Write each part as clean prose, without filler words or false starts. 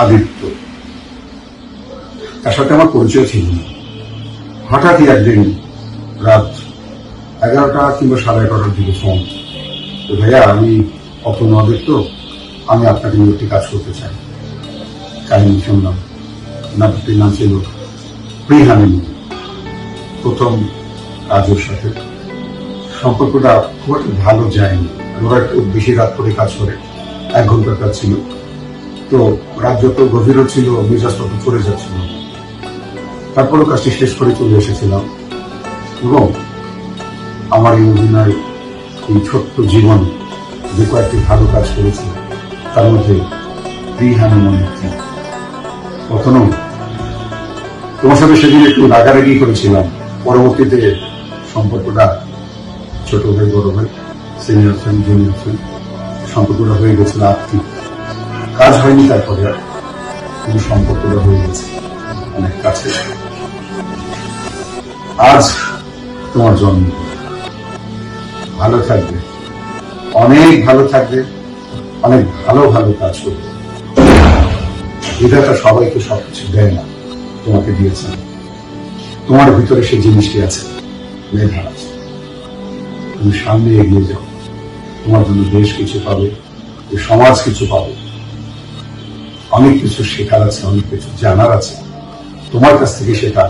আদিত্য। তার সাথে আমার পরিচয় ছিল না। হঠাৎই একদিন রাত 11টা কিংবা 11:30টার দিকে ফোন, ভাইয়া আমি অতনু আদিত্য, আমি আপনাকে নিয়ে একটি কাজ করতে চাই। কাহিনী শুনলাম, নাটকটির নাম ছিল প্রি হানিমুন। প্রথম কাজ ওর সাথে, সম্পর্কটা খুব একটা ভালো যায়নি। ওরা একটু বেশি রাত করে কাজ করে, 1 ঘন্টার কাজ ছিল। তো রাত যত গভীরও ছিল, মেজাজ তত চলে যাচ্ছিল। তারপরও কাজটি শেষ করে চলে এসেছিলাম এবং আমার এই অভিনয়, এই ছোট্ট জীবন যে কয়েকটি ভালো কাজ করেছে তার মধ্যে প্রি হানিমুন একটি। কখনো তোমার সাথে সেদিন একটু রাগারাগি করেছিলাম, পরবর্তীতে সম্পর্কটা ছোট ভাই বড় ভাই, সিনিয়র ফ্রেন্ড জুনিয়র ফ্রেন্ড, সম্পর্কটা হয়ে গেছিল আত্মিক। কাজ হয়নি তারপরে আর, কিন্তু সম্পর্কটা হয়ে গেছে অনেক কাছে। আজ তোমার জন্মদিন, ভালো থাকবে, অনেক ভালো থাকবে, অনেক ভালো ভালো কাজ করবে। বিধাতা সবাইকে সবকিছু দেয় না, তোমাকে দিয়েছেন। তোমার ভিতরে সেই জিনিসটি আছে, মেধা আছে। তুমি সামনে এগিয়ে যাও, তোমার জন্য দেশ কিছু পাবে, সমাজ কিছু পাবে, অনেক কিছু শেখার আছে, অনেক কিছু জানার আছে। তোমার কাছ থেকে শেখা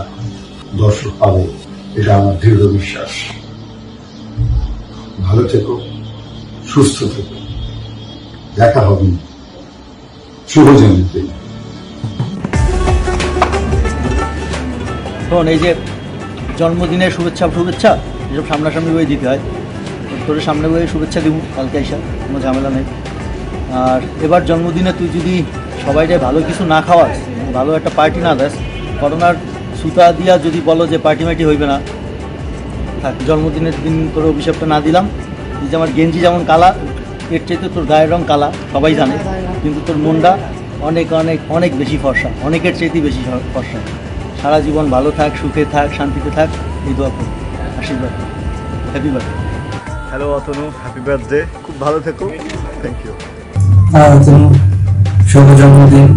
দর্শক পাবে, এটা আমার দৃঢ় বিশ্বাস। ভালো থেকো, সুস্থ থেকো, দেখা হবে। শুভ জন্মদিন। শোন, এই যে জন্মদিনের শুভেচ্ছা এসব সামনাসামনি বই দিতে হয়। তোর সামনে বই শুভেচ্ছা দিব কালকে এসে, কোনো ঝামেলা নেই। আর এবার জন্মদিনে তুই যদি সবাইকে ভালো কিছু না খাওয়াস, ভালো একটা পার্টি না দেস, করোনার সুতা দিয়া যদি বলো যে পার্টি মার্টি হইবে না, থাক। জন্মদিনের দিন তোর অভিশাপটা না দিলাম। যে আমার গেঞ্জি যেমন কালা, এর চাইতে তোর গায়ের রং কালা, সবাই জানে, কিন্তু তোর মনটা অনেক অনেক অনেক বেশি ফর্সা, অনেকের চাইতেই বেশি ফর্সা। সারা জীবন ভালো থাক, সুখে থাক, শান্তিতে থাক, এই দোয়া করি, আশীর্বাদ। Happy birthday. Hello Atanu, happy birthday, খুব ভালো থেকো। Thank you. অতনু, শুভ জন্মদিন।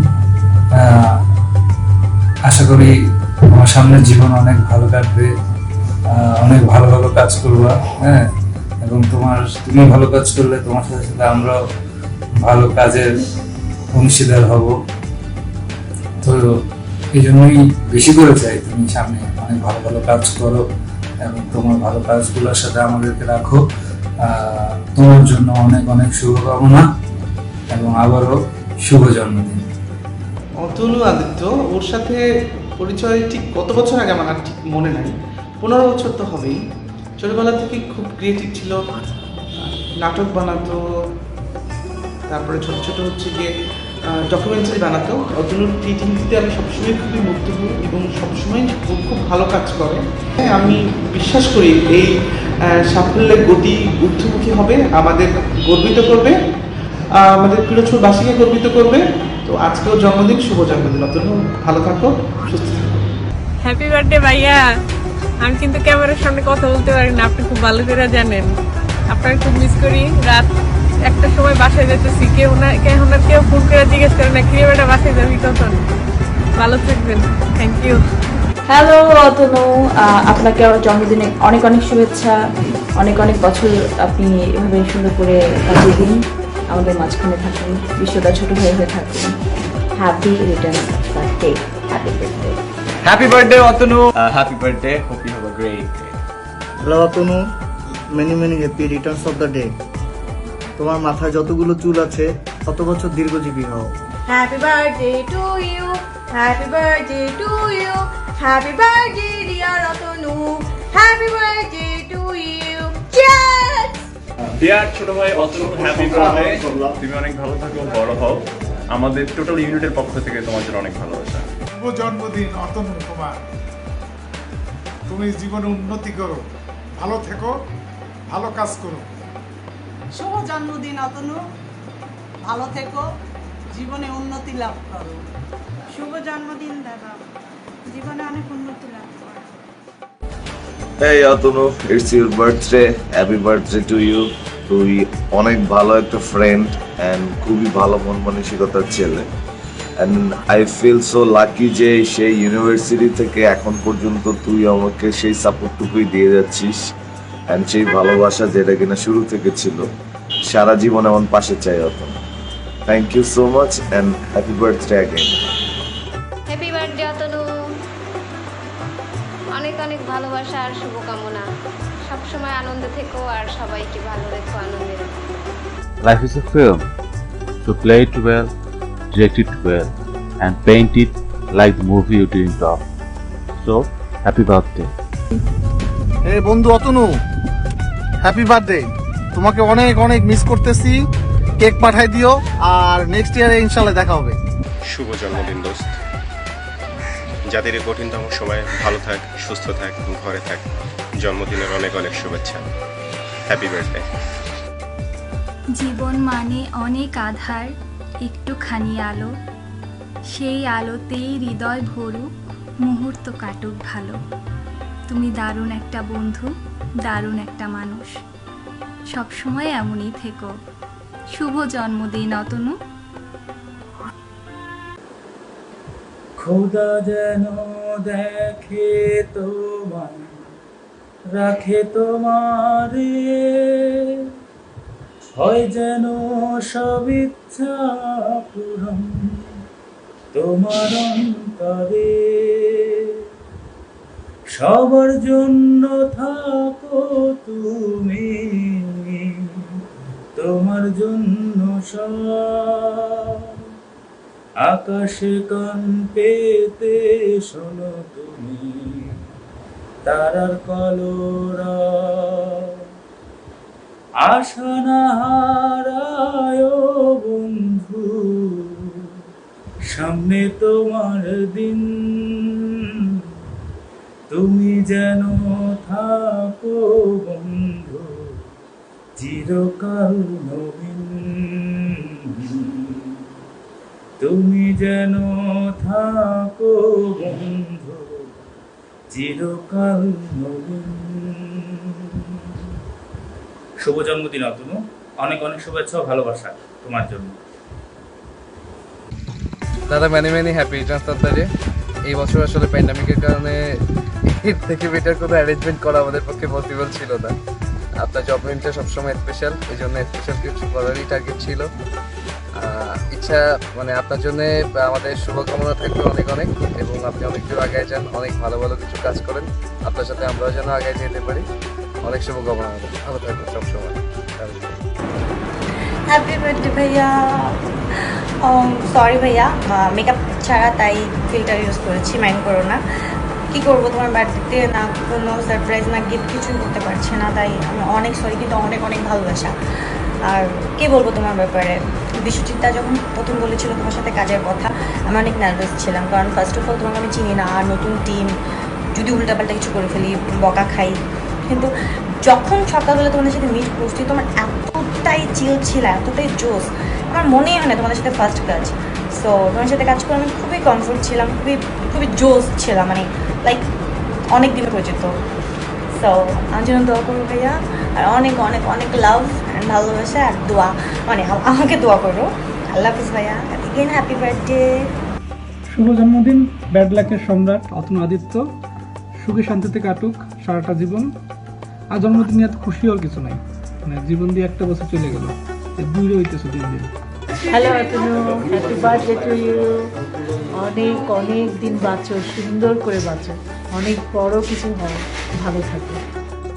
আশা করি আমার সামনের জীবন অনেক ভালো কাটবে, অনেক ভালো ভালো কাজ করবা। হ্যাঁ, এবং তুমি ভালো কাজ করলে তোমার সাথে সাথে আমরাও ভালো কাজের অংশীদার হব। তো এই জন্যই বেশি করে চাই তুমি সামনে অনেক ভালো ভালো কাজ করো এবং তোমার ভালো কাজগুলোর সাথে আমাদেরকে রাখো। তোমার জন্য অনেক অনেক শুভকামনা এবং আবারও শুভ জন্মদিন। অতনু আদিত্য, ওর সাথে পরিচয় ঠিক কত বছর আগে আমার ঠিক মনে নাই, 15 বছর তো হবেই। ছোটবেলা থেকে খুব ক্রিয়েটিভ ছিল, নাটক বানাতো, তারপরে ছোট ছোট হচ্ছে গিয়ে ডকুমেন্টারি বানাতো। অতনুর ক্রিয়েটিভিটিতে আমি সবসময় খুবই মুগ্ধ হই এবং সবসময় খুব ভালো কাজ করে। হ্যাঁ, আমি বিশ্বাস করি এই সাফল্যের গতি ঊর্ধ্বমুখী হবে, আমাদের গর্বিত করবে, আমাদের পিরোজপুরবাসীকে গর্বিত করবে। তো আজকেও জন্মদিন, শুভ জন্মদিন অতনু, ভালো থাকো, সুস্থ থাকো। হ্যাপি বার্থডে ভাইয়া। আমি কিন্তু ক্যামেরার সামনে কথা বলতে পারি না, আপনি খুব ভালো করে জানেন। আপনার খুব মিস করি। রাত 1টার সময় বাসায় যেতেছি, কেউ ফোন করে জিজ্ঞেস করে না কিরে বেটা বাসায় যাবি কখন। ভালো থাকবেন, থ্যাংক ইউ। হ্যালো অতনু, আপনাকে জন্মদিনে অনেক অনেক শুভেচ্ছা। অনেক অনেক বছর আপনি এভাবে সুন্দর করে কাটিয়ে দিন, আমাদের মাঝখানে থাকুন, বিশ্বটা ছোট হয়ে থাকুন। Happy return birthday, happy birthday. Happy birthday Atanu. Happy birthday, hope you have a great day. Hello Atanu, many many happy returns of the day. তোমার মাথায় যতগুলো চুল আছে তত বছর দীর্ঘজীবী হও। Happy birthday to you, happy birthday to you, happy birthday dear Atanu, happy birthday to you. Cheers. Dear ছোট ভাই অতনু, হ্যাপি বার্থডে। তুমি অনেক ভালো থাকো, বড় হও। আমাদের টোটাল ইউনিটের পক্ষ থেকে তোমার জন্য অনেক ভালোবাসা। শুভ জন্মদিন অতনু তোমার। তুমি জীবনে উন্নতি করো, ভালো থেকো, ভালো কাজ করো। শুভ জন্মদিন অতনু, ভালো থেকো, জীবনে উন্নতি লাভ করো। শুভ জন্মদিন দাদা, জীবনে অনেক উন্নতি লাভ করো। এই Atanu, it's your birthday, happy birthday to you. তুই অনেক ভালো একটা ফ্রেন্ড অ্যান্ড খুবই ভালো মন মানসিকতার ছেলে। And I feel so lucky যে সেই ইউনিভার্সিটি থেকে এখন পর্যন্ত তুই আমাকে সেই সাপোর্টটুকুই দিয়ে যাচ্ছিস, অ্যান্ড সেই ভালোবাসা যেটা কিনা শুরু থেকে ছিল, সারা জীবন এমন পাশে চাই Atanu. Thank you so much and happy birthday again. Happy birthday Atanu, অনেক অনেক ভালোবাসা আর শুভকামনা। সবসময় আনন্দে থেকো আর সবাইকে ভালো রেখো, আনন্দে রেখো। Life is a film, so play it well, direct it well, and paint it like the movie you dreamed of. So, happy birthday. হে বন্ধু অতনু, হ্যাপি বার্থডে। তোমাকে অনেক অনেক মিস করতেছি। কেক পাঠাই দিও, আর নেক্সট ইয়ারে ইনশাল্লাহ দেখা হবে। শুভ জন্মদিন দোস্ত, যাদের এই কঠিনতম সময় ভালো থাক, সুস্থ থাক, ঘরে থাক। জন্মদিনের অনেক অনেক শুভেচ্ছা। Happy birthday. জীবন মানে অনেক আধার, একটুখানি আলো, সেই আলোতেই হৃদয় ভরুক, মুহূর্ত কাটুক ভালো। তুমি দারুণ একটা বন্ধু, দারুণ একটা মানুষ, সবসময় এমনই থেকো। শুভ জন্মদিন অতনু। খোদা যেন দেখে তোমায়, রাখে তোমারে, হয় যেন সব ইচ্ছা পূরণ তোমার অন্তরে। সবার জন্য থাকো তুমি, তোমার জন্য সব। আকাশে কান পেতে শোনো তুমি, তারার কলরা। আশা না হারায় বন্ধু, সামনে তোমার দিন। তুমি যেন থাকো বন্ধু, চিরকাল নবীন। তুমি যেন থাকো বন্ধু, চিরকাল নবীন। শুভ জন্মদিন অতনু, অনেক অনেক শুভেচ্ছা ও ভালোবাসা তোমার জন্য। দাদা many many happy returns of the day. এই বছর আসলে প্যান্ডামিকের কারণে এর থেকে বেটার কোনো অ্যারেঞ্জমেন্ট করা আমাদের পক্ষে পসিবল ছিল না। আপনার জন্মদিনটা সবসময় স্পেশাল, এই জন্য স্পেশাল কিছু করারই টার্গেট ছিল। ইচ্ছা মানে আপনার জন্য আমাদের শুভকামনা থাকবে অনেক অনেক, এবং আপনি অনেক দূর আগে যান, অনেক ভালো ভালো কিছু কাজ করেন। আপনার সাথে আমরাও যেন আগে যেতে পারি। অনেক শুভকামনা, ভালো থাকবেন সবসময়। হ্যাপি বার্থডে ভাইয়া। সরি ভাইয়া, মেকআপ ছাড়া তাই ফিল্টার ইউজ করেছি, মাইন্ড করো না। কী করবো, তোমার বার্থডেতে না কোনো সারপ্রাইজ না গিফট কিছুই করতে পারছি না, তাই আমি অনেক সরি, কিন্তু অনেক অনেক ভালোবাসা। আর কী বলবো তোমার ব্যাপারে, বিশ্বজিৎটা যখন প্রথম বলেছিল তোমার সাথে কাজের কথা, আমি অনেক নার্ভাস ছিলাম, কারণ ফার্স্ট অফ অল তোমাকে আমি চিনি না, আর নতুন টিম, যদি উল্টাপাল্টা কিছু করে ফেলি বকা খাই। কিন্তু যখন সকালবেলা তোমাদের সাথে মিট করছি, তোমার এতটাই চিল ছিল, এতটাই জোস, আমার মনেই হয় না তোমাদের সাথে ফার্স্ট কাজ। সো তোমার সাথে কাজ করে আমি খুবই কমফোর্ট ছিলাম, খুবই খুবই জোস ছিলাম, মানে লাইক অনেক দিন পর্যন্ত। সো আমার জন্য দোয়া করবো ভাইয়া, আর অনেক অনেক অনেক লাভ অ্যান্ড ভালোবাসা আর দোয়া, মানে আমাকে দোয়া করো। আল্লাহ হাফিজ ভাইয়া, এগেইন হ্যাপি বার্থডে। শুভ জন্মদিন ব্যাড লাকের সম্রাট অতনু আদিত্য, সুখে শান্তিতে কাটুক সারাটা জীবন। আর জন্মদিন নিয়ে এত খুশি হওয়ার কিছু নাই, মানে জীবন দিয়ে একটা বছর চলে গেল, দূরে হইতেছে দিন দিন। Hello Atanu, happy birthday to you. অনেক অনেক দিন বাঁচো, সুন্দর করে বাঁচো, অনেক বড় কিছু হয়, ভালো থাকো।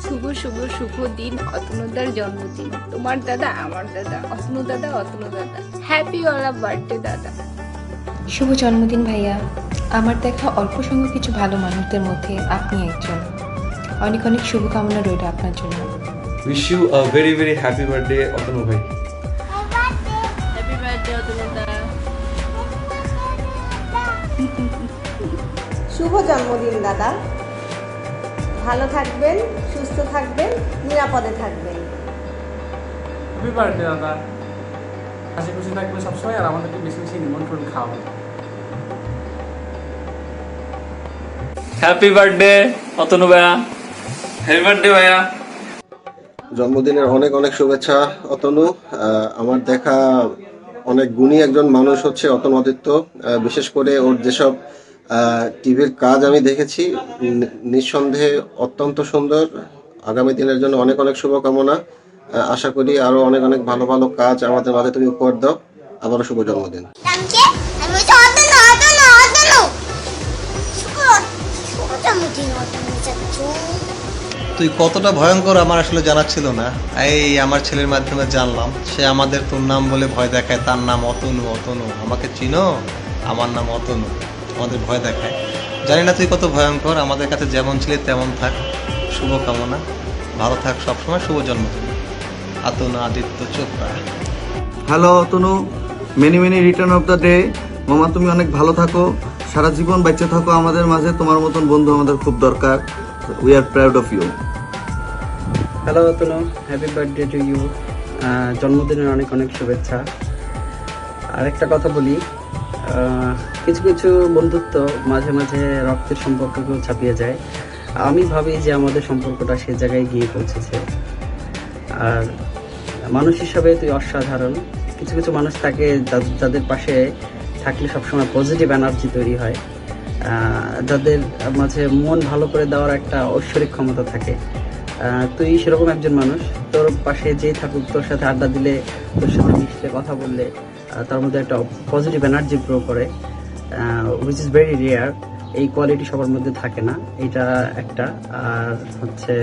শুভ শুভ শুভ দিন অতনুদার জন্মদিন। তোমার দাদা, আমার দাদা, অতনু দাদা, অতনু দাদা। হ্যাপি ওয়ালা বার্থডে দাদা। শুভ জন্মদিন ভাইয়া। আমার দেখা অল্প সংখ্যক কিছু ভালো মানুষদের মধ্যে আপনি একজন। অনেক অনেক শুভকামনা রইল আপনার জন্য। Wish you a very very happy birthday Atanu ভাই। Happy birthday অতনুদা। শুভ জন্মদিন দাদা, ভালো থাকবেন, সুস্থ থাকবেন, নিরাপদে থাকবেন। হ্যাপি বার্থডে দাদা, হাসি খুশি থাকবে সবসময়, আর আমাদেরকে বেশি বেশি নিমন্ত্রণ খাওয়াবে। হ্যাপি বার্থডে অতনু ভাইয়া। হ্যাপি বার্থডে ভাইয়া। জন্মদিনের অনেক অনেক শুভেচ্ছা অতনু। আমার দেখা অনেক গুণী একজন মানুষ হচ্ছে অতনু আদিত্য। বিশেষ করে ওর যেসব টিভির কাজ আমি দেখেছি, নিঃসন্দেহে অত্যন্ত সুন্দর। আগামী দিনের জন্য অনেক অনেক শুভকামনা। আশা করি আরো অনেক অনেক ভালো ভালো কাজ আমাদের মাঝে তুমি উপহার দাও। আবারও শুভ জন্মদিন। তুই কতটা ভয়ঙ্কর আমার আসলে জানা ছিল না, এই আমার ছেলের মাধ্যমে জানলাম। সে আমাদের তোর নাম বলে ভয় দেখায়, তার নাম অতনু। অতনু আমাকে চিনো? আমার নাম অতনু, আমাদের ভয় দেখায়। জানি না তুই কত ভয়ঙ্কর। আমাদের কাছে যেমন ছিলি তেমন থাক। শুভকামনা, ভালো থাক সবসময়। শুভ জন্মদিন Atanu Aditya Chopra. Hello Atanu, many many return of the day. মামা তুমি অনেক ভালো থাকো, সারা জীবন বেঁচে থাকো আমাদের মাঝে। তোমার মতন বন্ধু আমাদের খুব দরকার। We are proud of you. Hello Atanu, happy birthday to you. জন্মদিনের অনেক অনেক শুভেচ্ছা। আরেকটা কথা বলি, কিছু কিছু বন্ধুত্ব মাঝে মাঝে রক্তের সম্পর্ককেও ছাপিয়ে যায়। আমি ভাবি যে আমাদের সম্পর্কটা সে জায়গায় গিয়ে পৌঁছেছে। আর মানুষ হিসাবে তুই অসাধারণ। কিছু কিছু মানুষ থাকে যাদের পাশে থাকলে সবসময় পজিটিভ এনার্জি তৈরি হয়, যাদের মাঝে মন ভালো করে দেওয়ার একটা ঐশ্বরিক ক্ষমতা থাকে। তুই সেরকম একজন মানুষ। তোর পাশে যেই থাকুক, তোর সাথে আড্ডা দিলে, তোর সাথে মিশতে কথা বললে তার মধ্যে একটা পজিটিভ এনার্জি গ্রো করে, উইচ ইজ ভেরি রেয়ার। এই কোয়ালিটি সবার মধ্যে থাকে না, এটা একটা। আর হচ্ছে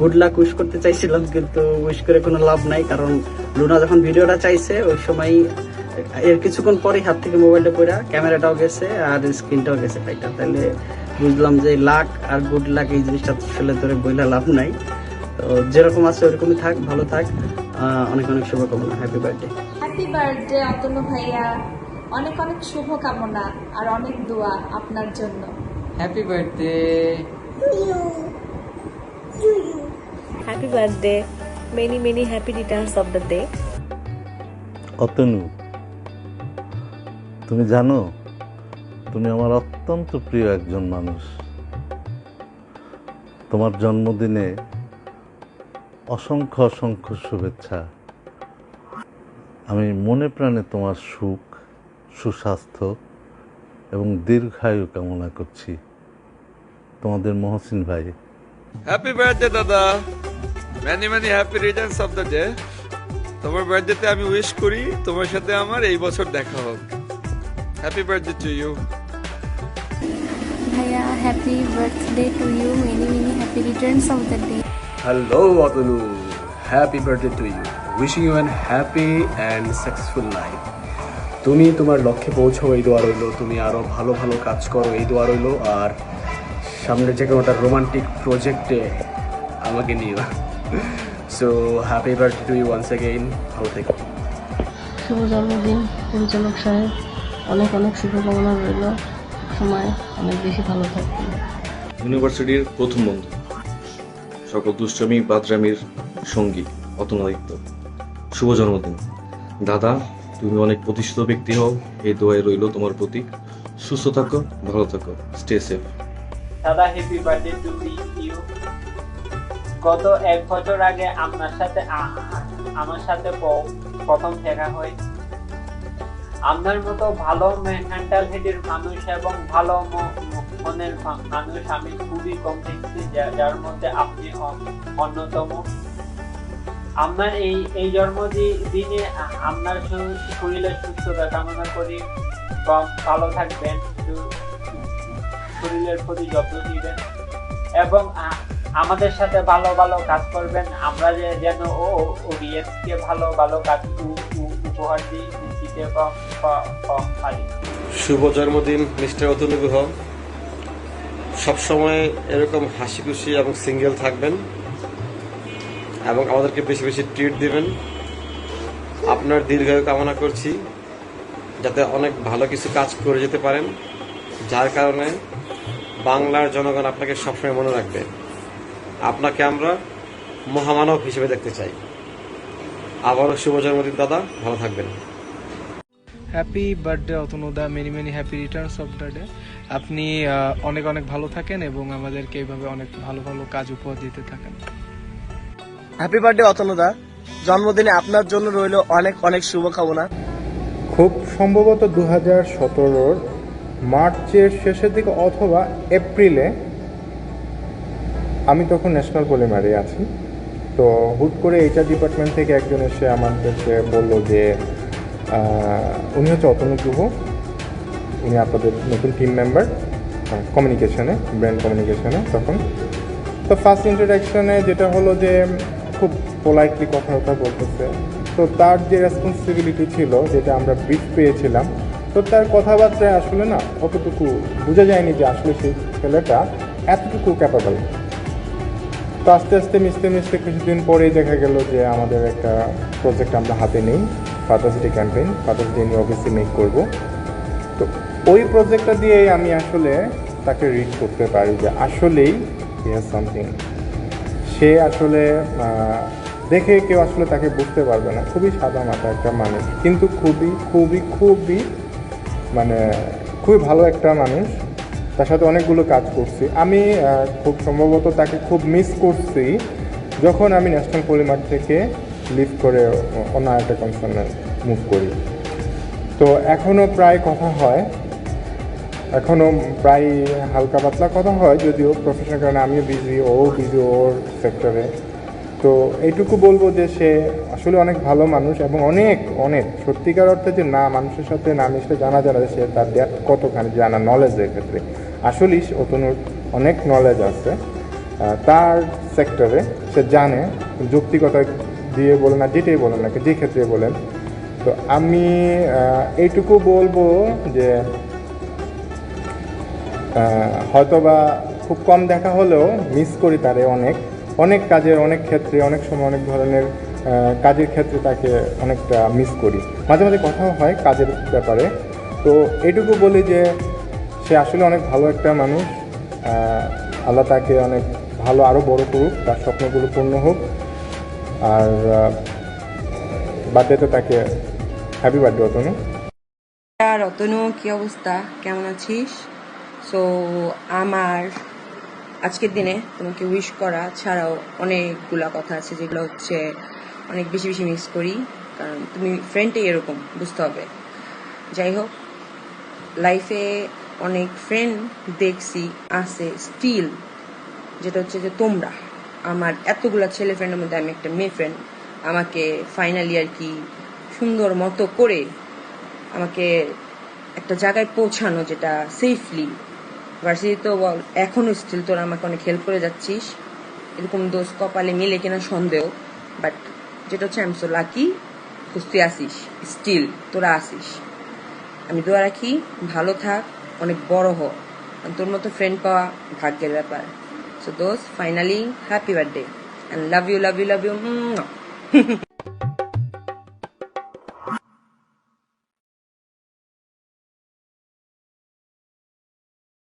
গুড লাক উইশ করতে চাইছিলাম, কিন্তু উইশ করে কোনো লাভ নাই, কারণ লুনা যখন ভিডিওটা চাইছে ওই সময় এর কিছুক্ষণ পরেই হাত থেকে মোবাইলটা পড়া, ক্যামেরাটাও গেছে আর স্ক্রিনটাও গেছে ফাইটা। তাহলে বুঝলাম যে লাক আর গুড লাক এই জিনিসটা আসলে ধরে বইলা লাভ নাই। তো যেরকম আছে ওরকমই থাক, ভালো থাক। অনেক অনেক শুভকামনা। Happy birthday. Happy birthday Atanu ভাইয়া, অনেক অনেক শুভকামনা আর অনেক দোয়া আপনার জন্য। Happy birthday. Happy birthday, many many happy returns of the day. Atanu, তুমি জানো তুমি আমার অত্যন্ত প্রিয় একজন মানুষ। তোমার জন্মদিনে অসংখ্য অসংখ্য শুভেচ্ছা। আমি মনে প্রাণে তোমার সুখ, সুস্বাস্থ্য এবং দীর্ঘায়ু কামনা করছি। তোমাদের মহসিন ভাই। হ্যাপি বার্থডে দাদা, many many happy returns of the day. তোমার বার্থডেতে আমি উইশ করি তোমার সাথে আমার এই বছর দেখা হোক। হ্যাপি বার্থডে টু ইউ ভাইয়া, happy birthday to you, many many happy returns of the day. Hello Atanu, happy birthday to you. Wishing you an happy and successful life. তুমি তোমার লক্ষ্যে পৌঁছো, এই দোয়া রইলো। তুমি আরও ভালো ভালো কাজ করো, এই দোয়া রইলো। আর সামনে যে কোনো একটা রোমান্টিক প্রজেক্টে আমাকে নিও। So happy birthday to you once again. ভালো থেকো। শুভ জন্মদিন পরিচালক সাহেব, অনেক অনেক শুভকামনা রইল। সময় অনেক বেশি ভালো থাকবেন। ইউনিভার্সিটির প্রথম বন্ধু, সকল দুষ্টামি বাদরামির সঙ্গী অতনু আদিত্য, শুভ জন্মদিন দাদা। তুমি অনেক প্রতিষ্ঠিত ব্যক্তি হও, এই দোয়াই রইল তোমার প্রতি। সুস্থ থাকো, ভালো থাকো, স্টে সেফ। দাদা, হ্যাপি বার্থডে টু ইউ। গত 1 বছর আগে আমার সাথে প্রথম দেখা হয়। আপনার মতো ভালো মেন্টাল হেডের মানুষ এবং ভালো মনের মানুষ আমি খুবই কম দেখছি, যার মধ্যে আপনি অন্যতম। আপনার এই জন্মদিনে আপনার শরীরের সুস্থতা কামনা করি। ভালো থাকবেন, শরীরের প্রতি যত্ন দিবেন এবং আমাদের সাথে ভালো ভালো কাজ করবেন। আমরা যেন অডিয়েন্সকে ভালো ভালো কাজ উপহার দিতে পারি। শুভ জন্মদিন মিস্টার অতনু গুহ। সবসময় এরকম হাসি খুশি এবং সিঙ্গেল থাকবেন এবং আমাদেরকে বেশি বেশি ট্রিট দিবেন। আপনার দীর্ঘায়ু কামনা করছি, যাতে অনেক ভালো কিছু কাজ করে যেতে পারেন, যার কারণে বাংলার জনগণ আপনাকে সবসময় মনে রাখবে। আপনাকে আমরা মহামানব হিসেবে দেখতে চাই। আবারও শুভ জন্মদিন দাদা, ভালো থাকবেন। হ্যাপি বার্থডে অতনুদা, many many happy returns of the day. আপনি অনেক অনেক ভালো থাকেন এবং আমাদেরকে এইভাবে অনেক ভালো ভালো কাজ উপহার দিতে থাকেন। হ্যাপি বার্থডে অতনুদা, জন্মদিনে আপনার জন্য রইল অনেক অনেক শুভকামনা। খুব সম্ভবত 2017 মার্চের শেষের দিকে অথবা এপ্রিলে, আমি তখন ন্যাশনাল পলিমারে আছি। তো হুট করে এইচআর ডিপার্টমেন্ট থেকে একজন এসে আমাদেরকে বললো যে উনি হচ্ছে অতনু গুহ, উনি আপনাদের নতুন টিম মেম্বার কমিউনিকেশনে, ব্র্যান্ড কমিউনিকেশনে। তখন তো ফার্স্ট ইন্ট্রোডাকশনে যেটা হলো যে খুব পোলাইটলি কথাবার্তা বলতেছে। তো তার যে রেসপন্সিবিলিটি ছিল, যেটা আমরা ব্রিফ পেয়েছিলাম, তো তার কথাবার্তায় আসলে না অতটুকু বোঝা যায়নি যে আসলে সেই ছেলেটা এতটুকু ক্যাপাবল। তো আস্তে আস্তে মিশতে মিশতে কিছুদিন পরেই দেখা গেল যে আমাদের একটা প্রজেক্ট আমরা হাতে নেই, father's day campaign. Father's day নিয়ে অবভিয়াসলি মেক করবো। তো ওই প্রজেক্টটা দিয়েই আমি আসলে তাকে রিড করতে পারি যে আসলেই হি হ্যাজ সামথিং। সে আসলে দেখে কেউ আসলে তাকে বুঝতে পারবে না, খুবই সাদা মাথা একটা মানুষ, কিন্তু খুবই খুবই খুবই মানে খুবই ভালো একটা মানুষ। তার সাথে অনেকগুলো কাজ করছি আমি। খুব সম্ভবত তাকে খুব মিস করছি যখন আমি ন্যাশনাল পলিমার থেকে লিভ করে অন্য একটা কনসার্নে মুভ করি। তো এখনও প্রায় কথা হয়, এখনও প্রায় হালকা পাতলা কথা হয়, যদিও প্রফেশনাল কারণে আমিও বিজি, ও বিজি ওর সেক্টরে। তো এইটুকু বলবো যে সে আসলে অনেক ভালো মানুষ এবং অনেক অনেক সত্যিকার অর্থে যে না মানুষের সাথে না মিশলে জানা যায় না সে তার ডেপথ কতখানি জানা নলেজের ক্ষেত্রে। আসলেই অতনুর অনেক নলেজ আছে তার সেক্টরে, সে জানে যৌক্তিকতা দিয়ে বলেন না যেটাই বলেন না যে ক্ষেত্রে বলেন। তো আমি এইটুকু বলবো যে হয়তোবা খুব কম দেখা হলেও মিস করি তারে অনেক অনেক কাজের, অনেক ক্ষেত্রে, অনেক সময় অনেক ধরনের কাজের ক্ষেত্রে তাকে অনেকটা মিস করি। মাঝে মাঝে কথাও হয় কাজের ব্যাপারে। তো এইটুকু বলি যে সে আসলে অনেক ভালো একটা মানুষ। আল্লাহ তাকে অনেক ভালো আরও বড় করুক, তার স্বপ্নগুলো পূর্ণ হোক। আর বার্থডেতে তাকে হ্যাপি বার্থডে অতনু। রতনু, কি অবস্থা, কেমন আছিস? সো আমার আজকের দিনে তোমাকে উইশ করা ছাড়াও অনেকগুলা কথা আছে যেগুলো হচ্ছে অনেক বেশি বেশি মিস করি, কারণ তুমি ফ্রেন্ডই এরকম, বুঝতে হবে। যাই হোক, লাইফে অনেক ফ্রেন্ড দেখছি আছে স্টিল, যেটা হচ্ছে যে তোমরা আমার এতগুলা ছেলে ফ্রেন্ডের মধ্যে আমি একটা মেয়ে ফ্রেন্ড, আমাকে ফাইনালি আর কি সুন্দর মতো করে আমাকে একটা জায়গায় পৌঁছানো, যেটা সেফলি ভার্সিটি। তো বল এখনো স্টিল তোরা আমাকে অনেক হেল্প করে যাচ্ছিস। এরকম দোষ কপালে মিলে কিনা সন্দেহ, বাট যেটা হচ্ছে আমি সো লাকি তুই আসিস, স্টিল তোরা আসিস। আমি দোয়া রাখি ভালো থাক, অনেক বড় হ, তোর মতো ফ্রেন্ড পাওয়া ভাগ্যের ব্যাপার। সো দোস্ত, finally happy birthday and love you love you love you.